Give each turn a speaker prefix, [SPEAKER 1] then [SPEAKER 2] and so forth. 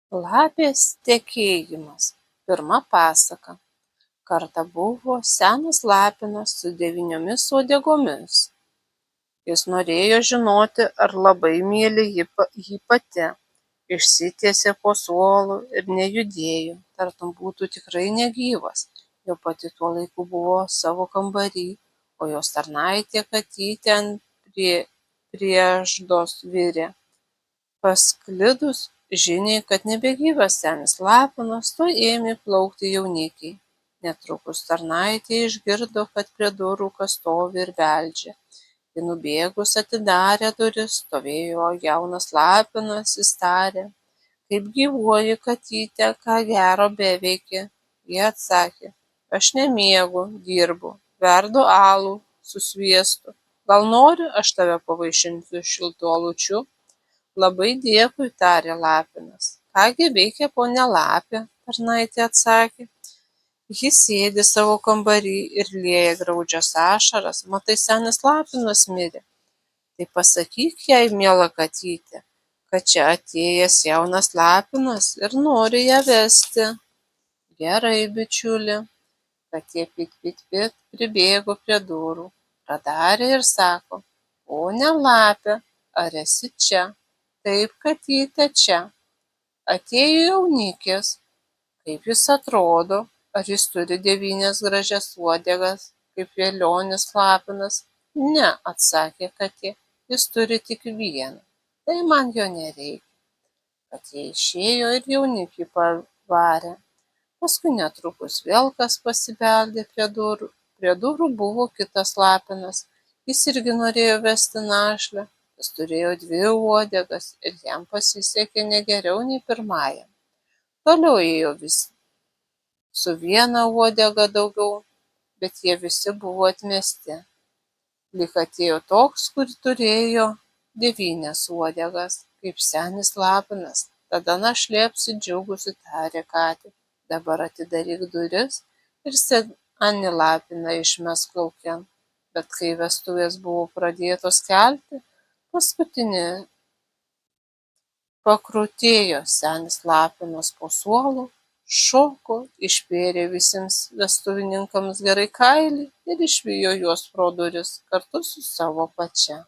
[SPEAKER 1] Lapės tekėjimas. Pirma pasaka. Kartą buvo senas lapinas su 9 uodegomis. Jis norėjo žinoti, ar labai myli jį pati. Išsitiesė po suolu ir nejudėjo, tartum būtų tikrai negyvas. Jo pati tuo laiku buvo savo kambary, o jos tarnaitė katytė ant prieždos virė. Pasklidus žiniai, kad nebegyvas senis lapinas, tuoj ėmė plaukti jaunikiai. Netrukus tarnaitė išgirdo, kad prie durų kas stovi ir beldžia. Ji nubėgus atidarė duris, stovėjo jaunas lapinas, jis tarė: "Kaip gyvuoji, katyte, ką gero beveiki?" Ji atsakė: "Aš nemiegu, dirbu, verdu alų su sviestu. Gal nori, aš tave pavaišinsiu šiltu alučiu?" "Labai dėkui," tarė lapinas. "Ką gi veikia ponia lapė?" tarnaitė atsakė. "Ji sėdi savo kambary ir lieja graudžias ašaras. Matai, senis lapinas mirė. Tai pasakyk jai, miela katytė, kad čia atėjęs jaunas lapinas ir nori ją vesti." "Gerai, bičiuli." Katė pit pit pit pribėgo prie durų, pradarė ir sako: "Ponia lapė, ar esi čia?" "Taip, katyte, čia." "Atėjo jaunikis. Kaip jis atrodo? Ar jis turi 9 gražias uodegas, kaip velionis lapinas?" "Ne," atsakė katė, "jis turi tik vieną. Tai man jo nereikia." Katė išėjo ir jaunikį pavarė. Paskui netrukus vėl kas pasibeldė prie durų. Prie durų buvo kitas lapinas. Jis irgi norėjo vesti našlę. Jis turėjo 2 uodegas ir jam pasisekė ne geriau nei pirmajam. Toliau ėjo visi su 1 uodega daugiau, bet jie visi buvo atmesti. Lyg atėjo toks, kur turėjo 9 uodegas, kaip senis lapinas. Tada našlė apsidžiaugusi tarė katei: "Dabar atidaryk duris ir senį lapiną išmesk laukan." Bet kai vestuvės buvo pradėtos kelti, paskutinį pakrutėjo senis lapinas po suolu, šoko, išpėrė visiems vestuvininkams gerai kailį ir išvijo juos pro duris kartu su savo pačia.